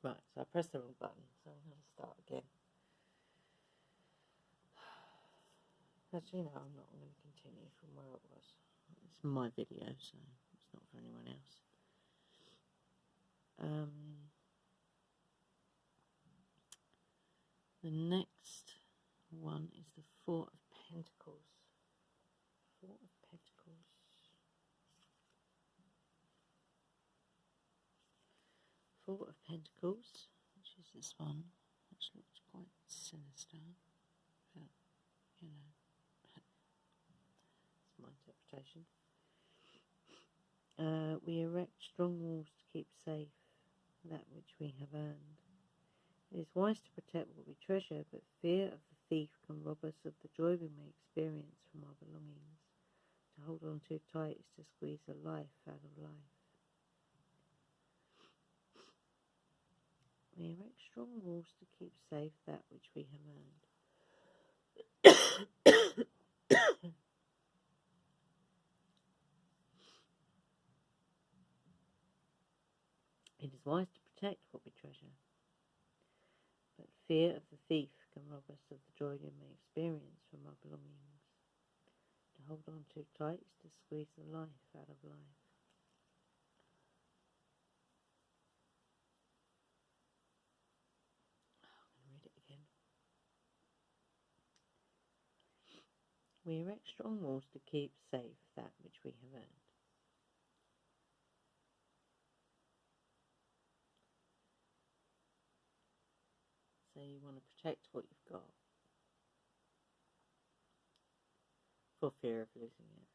Right, so I pressed the wrong button, so I'm going to start again. Actually, no, I'm not. I'm going to continue from where it was. It's my video, so it's not for anyone else. The next one is the Four of Pentacles. Four of Pentacles. Four of Pentacles, which is this one, which looks quite sinister, but, you know, it's my interpretation. We erect strong walls to keep safe that which we have earned. It is wise to protect what we treasure, but fear of the thief can rob us of the joy we may experience from our belongings. To hold on too tight is to squeeze the life out of life. We erect strong walls to keep safe that which we have earned. It is wise to protect what we treasure, but fear of the thief can rob us of the joy we may experience from our belongings. To hold on too tight is to squeeze the life out of life. I'm going to read it again. We erect strong walls to keep safe that which we have earned. So you want to protect what you've got for fear of losing it.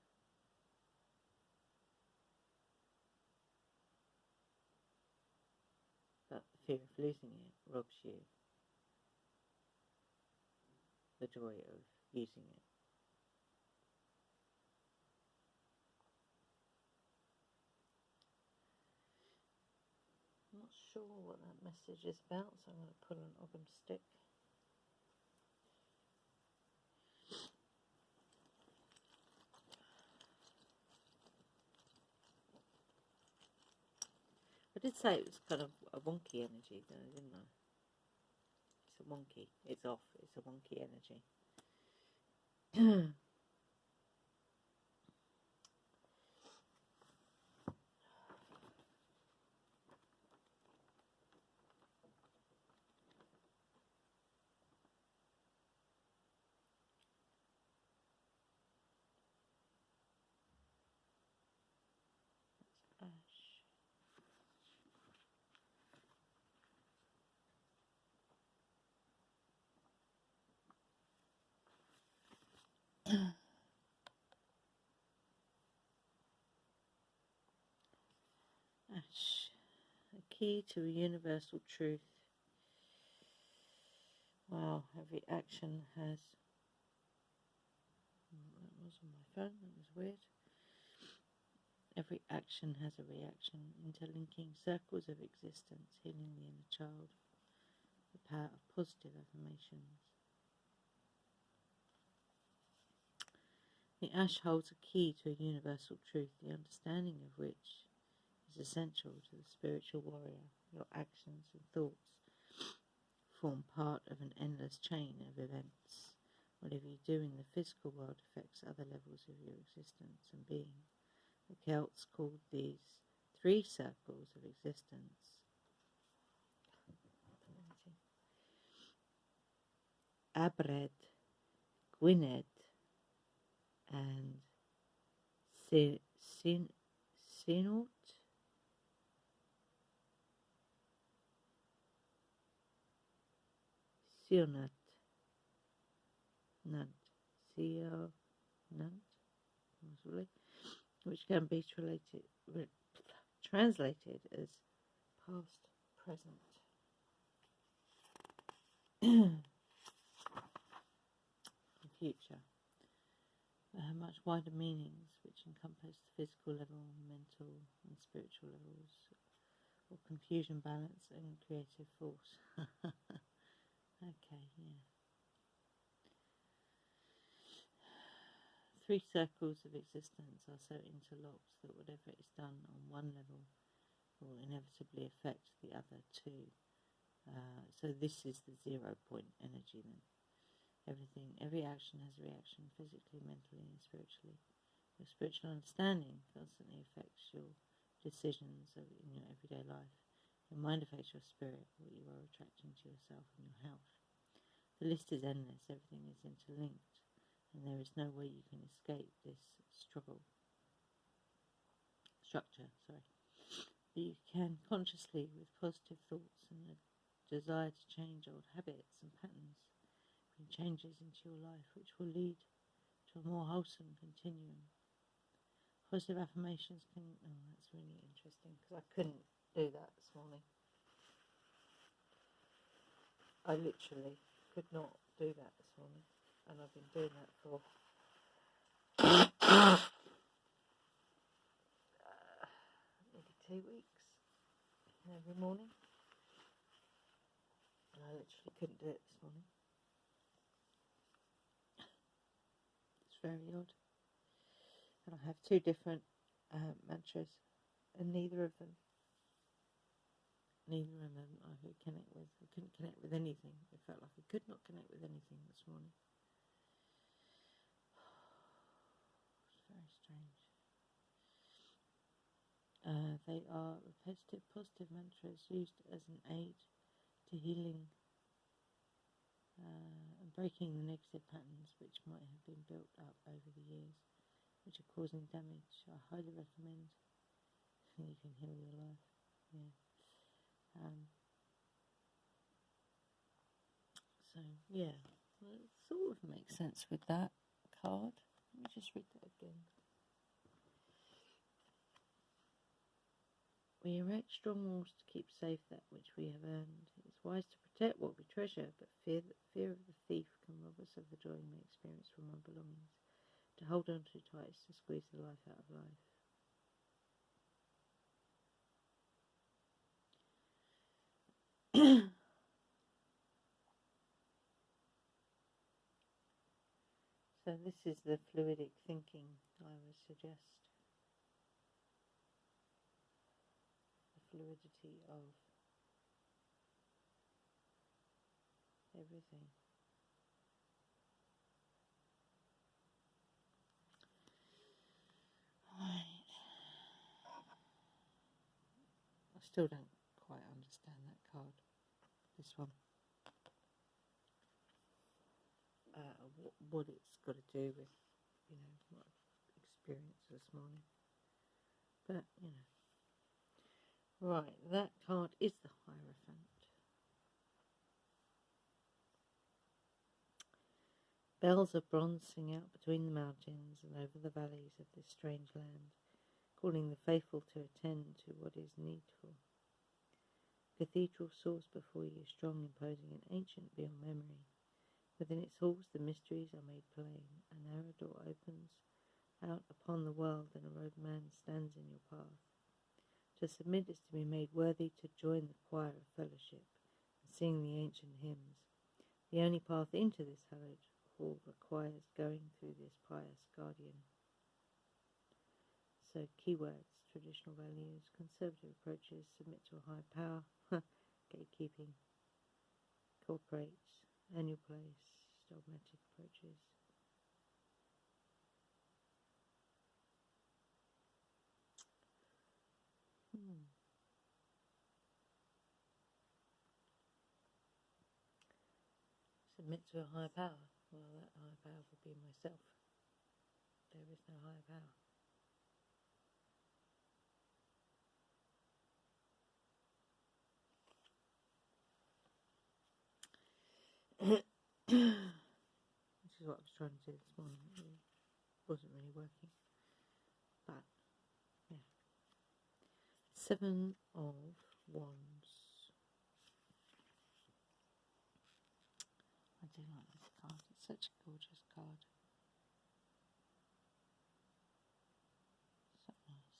But the fear of losing it robs you the joy of using it. I'm not sure what that message is about, so I'm going to pull an Ogham stick. I did say it was kind of a wonky energy though, didn't I? It's a wonky. It's off. It's a wonky energy. Ash, a key to a universal truth. Wow, every action has... That was on my phone, that was weird. Every action has a reaction, interlinking circles of existence, healing the inner child, the power of positive affirmations. The ash holds a key to a universal truth, the understanding of which is essential to the spiritual warrior. Your actions and thoughts form part of an endless chain of events. Whatever you do in the physical world affects other levels of your existence and being. The Celts called these 3 circles of existence Abred, Gwynedd, and Sinort. Sionat, Nant, Sionant, possibly, which can be translated as past, present. Future. They have much wider meanings which encompass the physical level, mental and spiritual levels, or confusion, balance and creative force. Okay, yeah. 3 circles of existence are so interlocked that whatever is done on one level will inevitably affect the other 2. So this is the 0 point energy then. Every action has a reaction physically, mentally and spiritually. Your spiritual understanding constantly affects your decisions in your everyday life. Your mind affects your spirit, what you are attracting to yourself and your health. The list is endless, everything is interlinked, and there is no way you can escape this structure. But you can consciously, with positive thoughts and a desire to change old habits and patterns, bring changes into your life which will lead to a more wholesome continuum. Positive affirmations can... Oh, that's really interesting, because I couldn't do that this morning. I literally could not do that this morning, and I've been doing that for maybe 2 weeks, every morning, and I literally couldn't do it this morning. It's very odd. And I have 2 different mantras, and neither of them I could connect with. I couldn't connect with anything. It felt like I could not connect with anything this morning. It's very strange. They are repetitive, positive mantras used as an aid to healing and breaking the negative patterns which might have been built up over the years, which are causing damage. I highly recommend. You can heal your life. Yeah. So yeah, well, it sort of makes sense with that card. Let me just read that again. We erect strong walls to keep safe that which we have earned. It is wise to protect what we treasure, but fear of the thief can rob us of the joy we experience from our belongings. To hold on too tight is to squeeze the life out of life. So this is the fluidic thinking I would suggest. The fluidity of everything. Right. I still don't quite understand that card. This one. What it's got to do with, what I've experienced this morning. But, Right, that card is the Hierophant. Bells of bronze sing out between the mountains and over the valleys of this strange land, calling the faithful to attend to what is needful. Cathedral soars before you, strong, imposing, and ancient beyond memory. Within its halls the mysteries are made plain. A narrow door opens out upon the world, and a robed man stands in your path. To submit is to be made worthy to join the choir of fellowship and sing the ancient hymns. The only path into this hallowed hall requires going through this pious guardian. So keywords: traditional values, conservative approaches, submit to a higher power, gatekeeping, cooperate, earn your place, dogmatic approaches. Submit to a higher power. Well, that higher power would be myself. There is no higher power. This is what I was trying to do this morning. It wasn't really working. But, yeah. 7 of Wands. I do like this card. It's such a gorgeous card. So nice.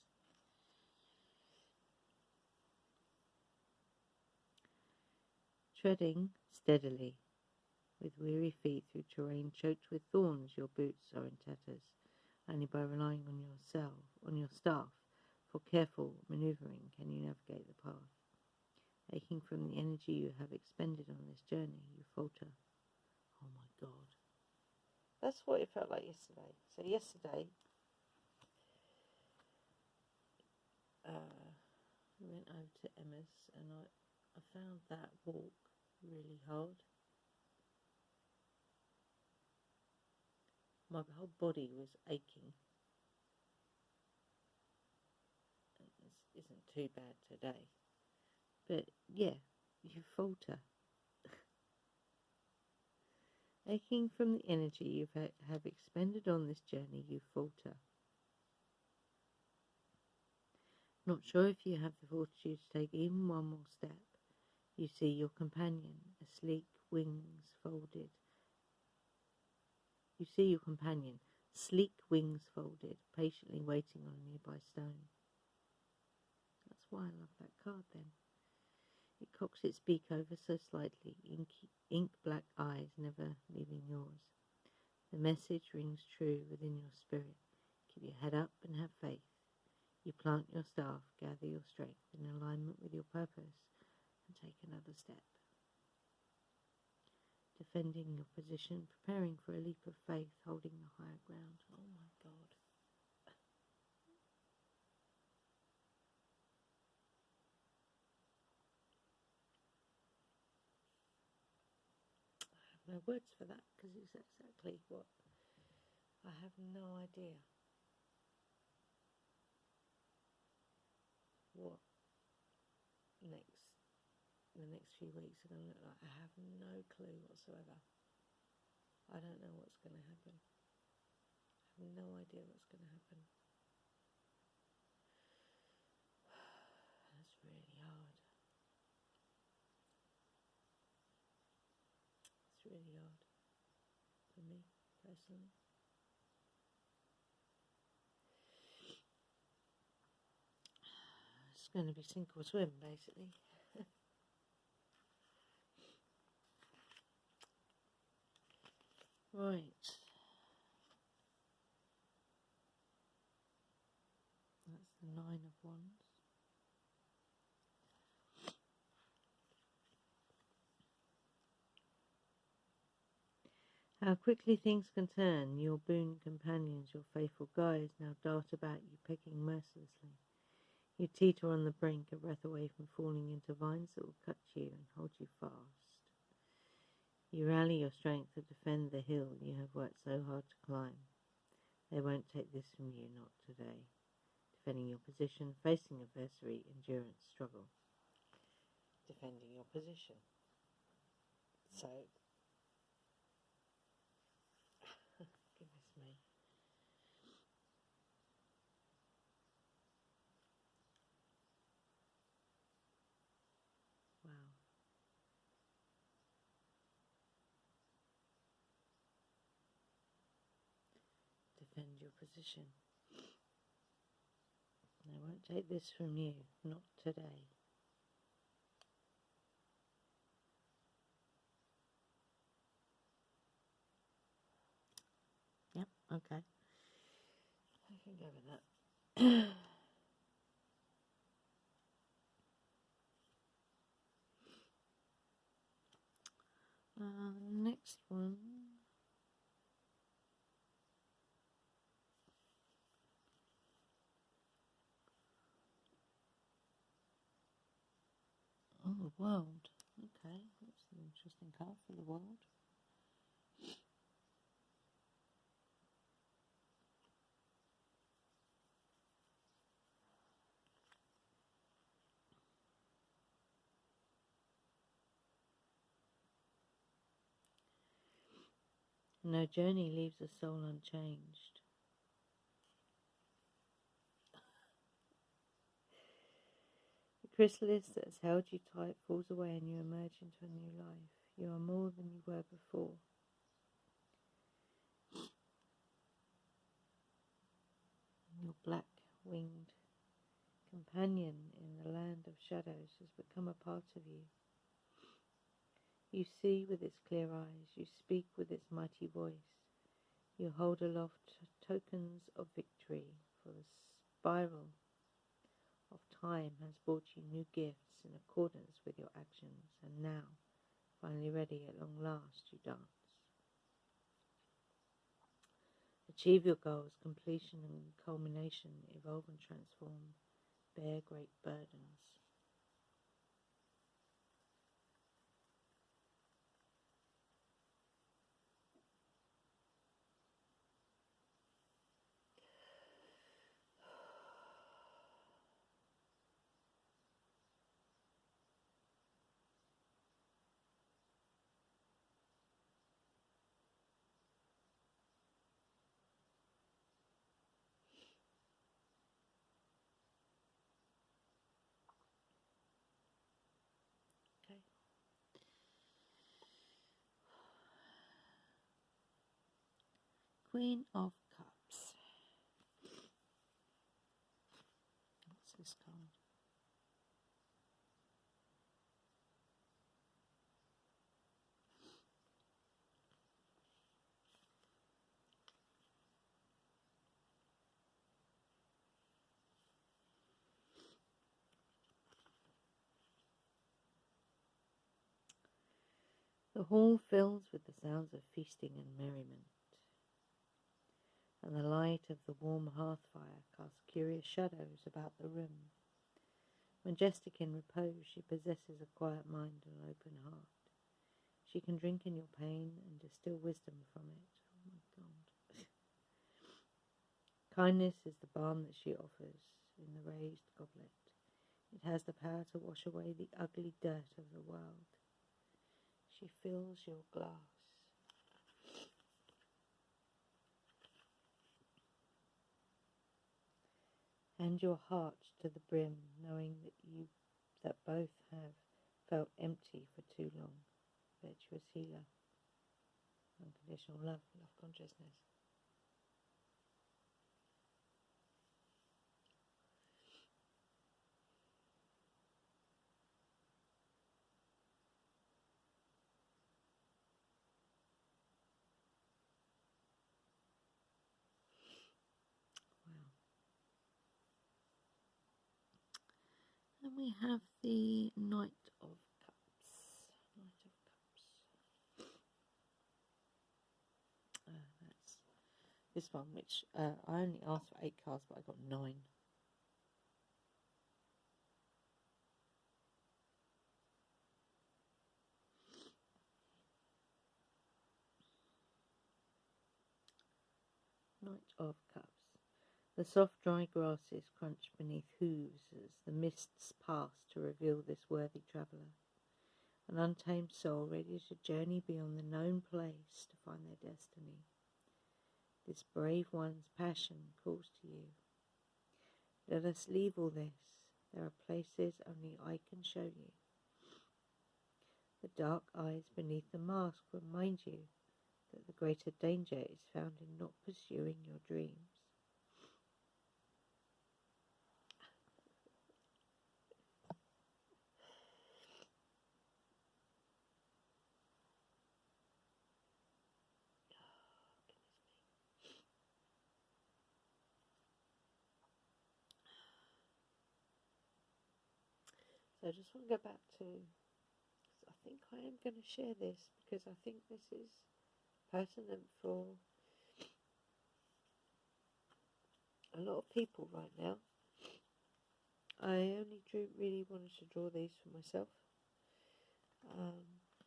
Treading steadily, with weary feet through terrain choked with thorns, your boots are in tatters. Only by relying on your staff, for careful manoeuvring can you navigate the path. Aching from the energy you have expended on this journey, you falter. Oh my God. That's what it felt like yesterday. So yesterday, I went over to Emma's and I found that walk really hard. My whole body was aching. This isn't too bad today. But yeah, you falter. Aching from the energy you have expended on this journey, you falter. Not sure if you have the fortitude to take even one more step. You see your companion, sleek wings folded, patiently waiting on a nearby stone. That's why I love that card then. It cocks its beak over so slightly, ink black eyes never leaving yours. The message rings true within your spirit. Keep your head up and have faith. You plant your staff, gather your strength in alignment with your purpose, and take another step. Defending your position, preparing for a leap of faith, holding the higher ground. Oh my God. I have no words for that because it's exactly what I have no idea what the next few weeks are going to look like. I have no clue whatsoever. I don't know what's going to happen. I have no idea what's going to happen. That's really hard. It's really hard for me personally. It's going to be sink or swim, basically. Right. That's the 9 of Wands. How quickly things can turn. Your boon companions, your faithful guides, now dart about you, pecking mercilessly. You teeter on the brink, a breath away from falling into vines that will cut you and hold you fast. You rally your strength to defend the hill you have worked so hard to climb. They won't take this from you, not today. Defending your position, facing adversity, endurance, struggle. Defending your position. So, goodness me. Wow. Defend your position. They won't take this from you, not today. Yep, okay. I can go with that. Next one. Oh, the world. Okay, that's an interesting card for the world. No journey leaves a soul unchanged. The chrysalis that has held you tight falls away and you emerge into a new life. You are more than you were before. Your black-winged companion in the land of shadows has become a part of you. You see with its clear eyes, you speak with its mighty voice. You hold aloft tokens of victory for the spiral of time has brought you new gifts in accordance with your actions, and now, finally ready at long last, you dance. Achieve your goals, completion and culmination, evolve and transform, bear great burdens. Okay. Queen of Cups. What's this card? The hall fills with the sounds of feasting and merriment, and the light of the warm hearth fire casts curious shadows about the room. Majestic in repose, she possesses a quiet mind and an open heart. She can drink in your pain and distill wisdom from it. Oh my God. Kindness is the balm that she offers in the raised goblet. It has the power to wash away the ugly dirt of the world. She fills your glass. And your heart to the brim, knowing that both have felt empty for too long. Virtuous healer, unconditional love, love consciousness. Wow. And we have the Knight of Cups. Knight of Cups. That's this one, which I only asked for 8 cards, but I got 9. Knight of Cups. The soft dry grasses crunch beneath hooves as the mists pass to reveal this worthy traveller. An untamed soul ready to journey beyond the known place to find their destiny. This brave one's passion calls to you. Let us leave all this. There are places only I can show you. The dark eyes beneath the mask remind you that the greater danger is found in not pursuing your dreams. So I just want to go back to, I think I am going to share this because I think this is pertinent for a lot of people right now. I only really wanted to draw these for myself,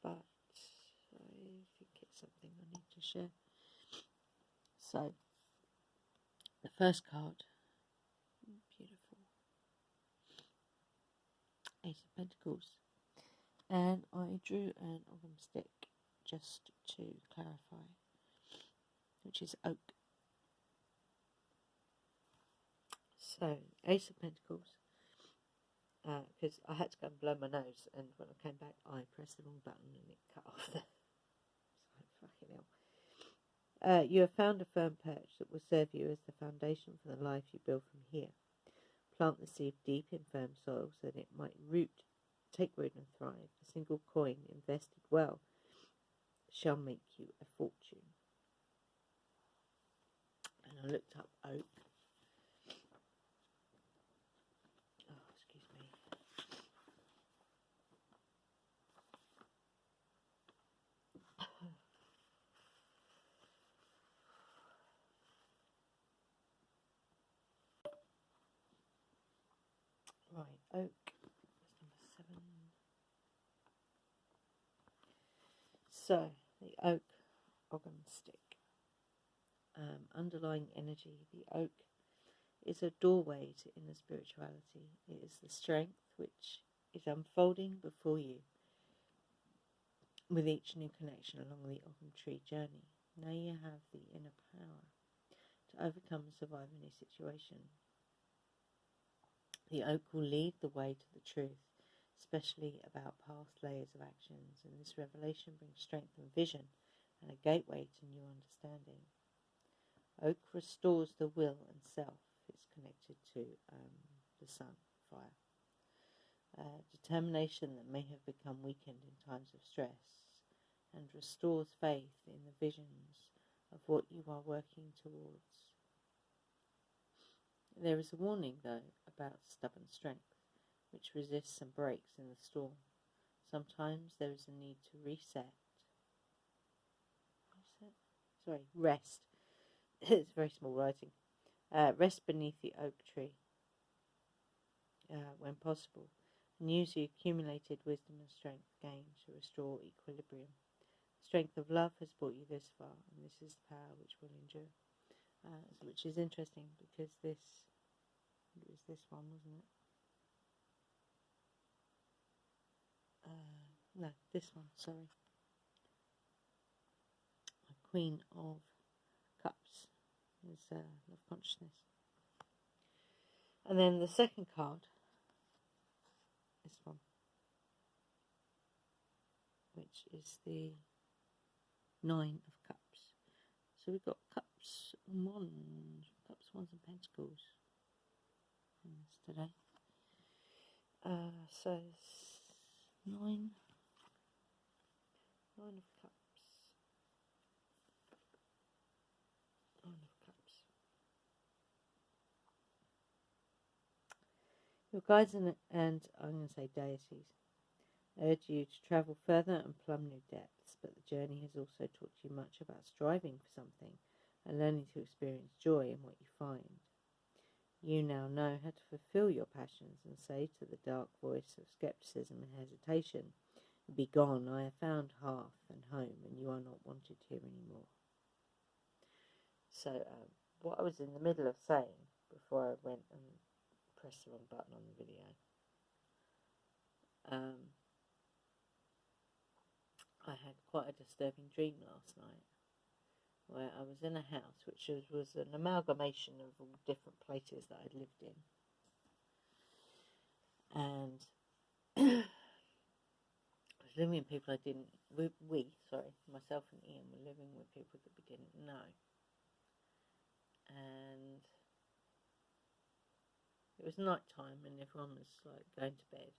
but I think it's something I need to share. So, the first card, beautiful, Ace of Pentacles, and I drew an Ogham Stick just to clarify, which is oak. So, Ace of Pentacles, because I had to go and blow my nose, and when I came back I pressed the wrong button and it cut off the fucking hell. You have found a firm perch that will serve you as the foundation for the life you build from here. Plant the seed deep in firm soil so that it might take root and thrive. A single coin invested well shall make you a fortune. And I looked up oak. Oh, Right, oak. That's number 7. So, the oak, Ogham stick. Underlying energy, the oak is a doorway to inner spirituality. It is the strength which is unfolding before you with each new connection along the Ogham tree journey. Now you have the inner power to overcome and survive any situation. The oak will lead the way to the truth, especially about past layers of actions, and this revelation brings strength and vision and a gateway to new understanding. Oak restores the will and self. It's connected to the sun, fire. Determination that may have become weakened in times of stress, and restores faith in the visions of what you are working towards. There is a warning, though, about stubborn strength, which resists and breaks in the storm. Sometimes there is a need to rest. It's very small writing. Rest beneath the oak tree when possible, and use the accumulated wisdom and strength gained to restore equilibrium. The strength of love has brought you this far, and this is the power which will endure. Which is interesting because it was this one, wasn't it? No, this one, sorry. The Queen of Cups is love consciousness. And then the second card, this one, which is the 9 of Cups. So we've got cups and wands, and pentacles in this today. So it's 9 of Cups. 9 of Cups. Your guides and I'm going to say deities urge you to travel further and plumb new depths, but the journey has also taught you much about striving for something and learning to experience joy in what you find. You now know how to fulfill your passions and say to the dark voice of skepticism and hesitation, "Be gone, I have found hearth and home, and you are not wanted here anymore." So what I was in the middle of saying before I went and pressed the wrong button on the video, I had quite a disturbing dream last night, where I was in a house which was an amalgamation of all different places that I'd lived in. And I was living with people I didn't, myself and Ian were living with people that we didn't know. And it was night time and everyone was like going to bed.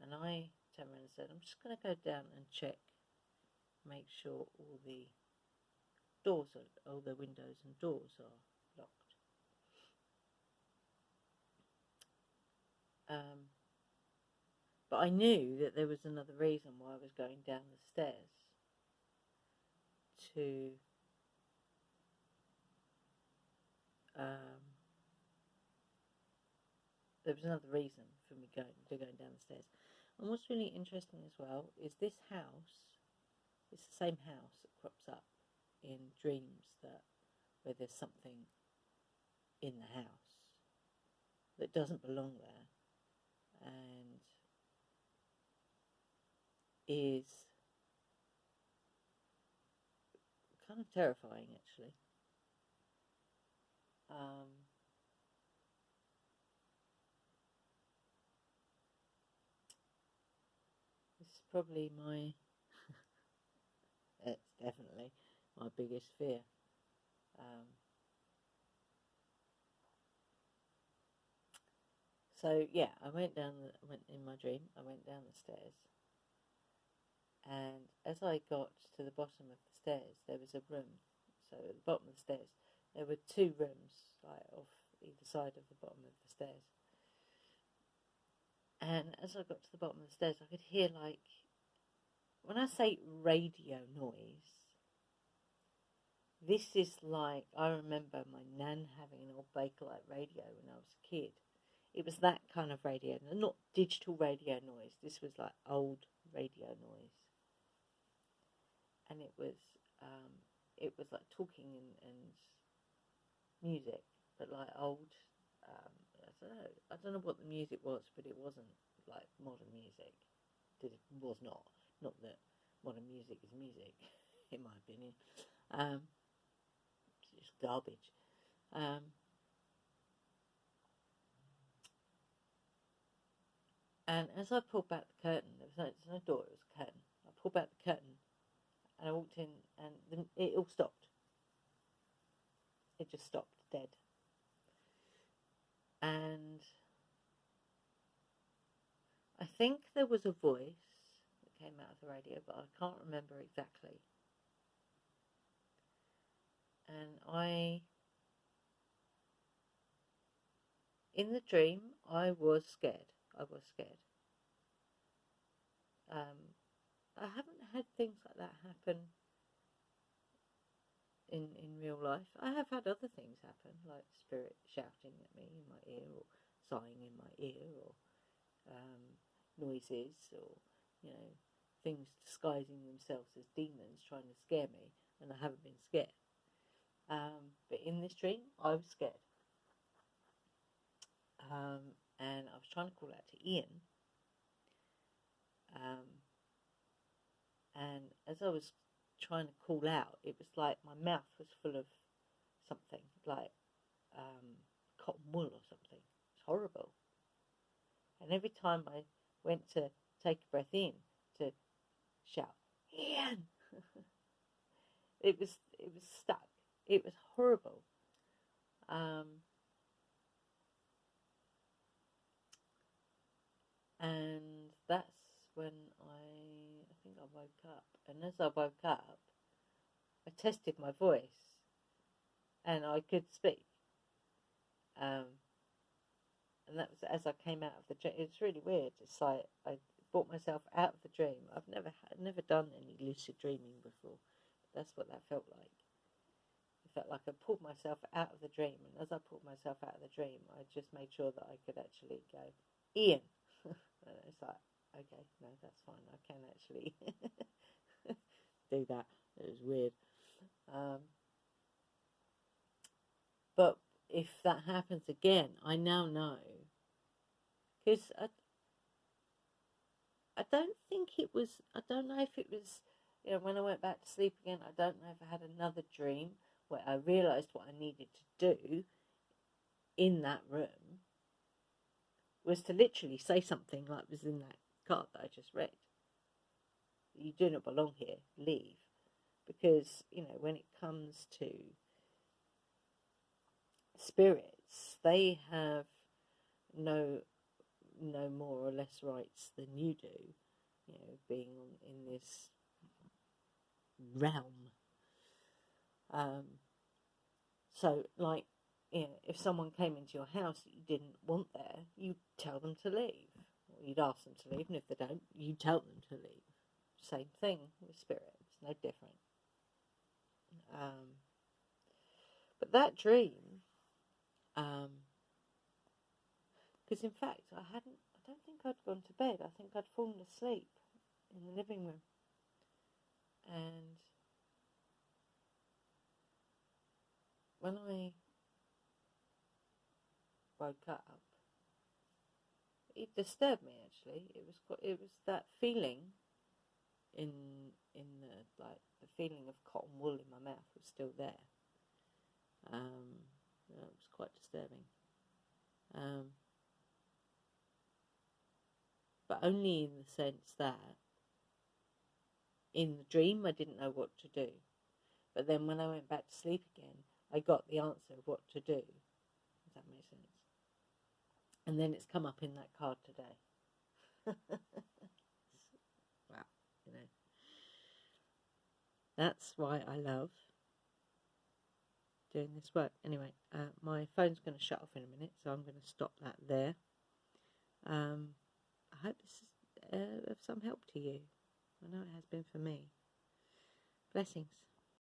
And I turned around and said, I'm just going to go down and check, make sure all the windows and doors are locked. But I knew that there was another reason why I was going down the stairs to there was another reason for me going down the stairs. And what's really interesting as well is this house, it's the same house that crops up in dreams where there's something in the house that doesn't belong there and is kind of terrifying, actually. This is probably it's definitely my biggest fear. So yeah, I went in my dream, I went down the stairs, and as I got to the bottom of the stairs, there was a room. So at the bottom of the stairs, there were 2 rooms, like off either side of the bottom of the stairs. And as I got to the bottom of the stairs, I could hear, like, when I say radio noise, this is like, I remember my nan having an old Bakelite radio when I was a kid. it was that kind of radio, not digital radio noise. This was like old radio noise, and it was like talking and music, but like old. I don't know what the music was, but it wasn't like modern music. It was not. Not that modern music is music, in my opinion. It's just garbage. And as I pulled back the curtain, there was no door, it was a curtain. I pulled back the curtain and I walked in, and it all stopped. It just stopped dead. And I think there was a voice that came out of the radio, but I can't remember exactly. And in the dream, I was scared. I haven't had things like that happen in real life. I have had other things happen, like spirit shouting at me in my ear, or sighing in my ear, or noises, or things disguising themselves as demons trying to scare me, and I haven't been scared. But in this dream, I was scared. And I was trying to call out to Ian. And as I was trying to call out, it was like my mouth was full of something, like cotton wool or something. It's horrible. And every time I went to take a breath in to shout, Ian, it was stuck. It was horrible. And that's when I think I woke up. And as I woke up, I tested my voice, and I could speak. And that was as I came out of the dream. It's really weird. It's like I brought myself out of the dream. I've never done any lucid dreaming before. But that's what that felt like. It felt like I pulled myself out of the dream, and as I pulled myself out of the dream, I just made sure that I could actually go, Ian. And it's like, okay, no, that's fine. I can actually do that. It was weird. But if that happens again, I now know, because I don't think it was, I don't know if it was, when I went back to sleep again, I don't know if I had another dream where I realised what I needed to do in that room was to literally say something like was in that card that I just read. You do not belong here, leave. Because, when it comes to spirits, they have no more or less rights than you do, being in this realm. So, like, if someone came into your house that you didn't want there, you'd tell them to leave. Or you'd ask them to leave, and if they don't, you tell them to leave. Same thing with spirits, no different. But that dream, because in fact I don't think I'd gone to bed. I think I'd fallen asleep in the living room, and when I woke up, it disturbed me actually. It was that feeling in the feeling of cotton wool in my mouth was still there. It was quite disturbing. But only in the sense that in the dream I didn't know what to do. But then when I went back to sleep again, I got the answer of what to do. Does that make sense? And then it's come up in that card today. Wow, That's why I love doing this work. Anyway, my phone's going to shut off in a minute, so I'm going to stop that there. I hope this is of some help to you. I know it has been for me. Blessings.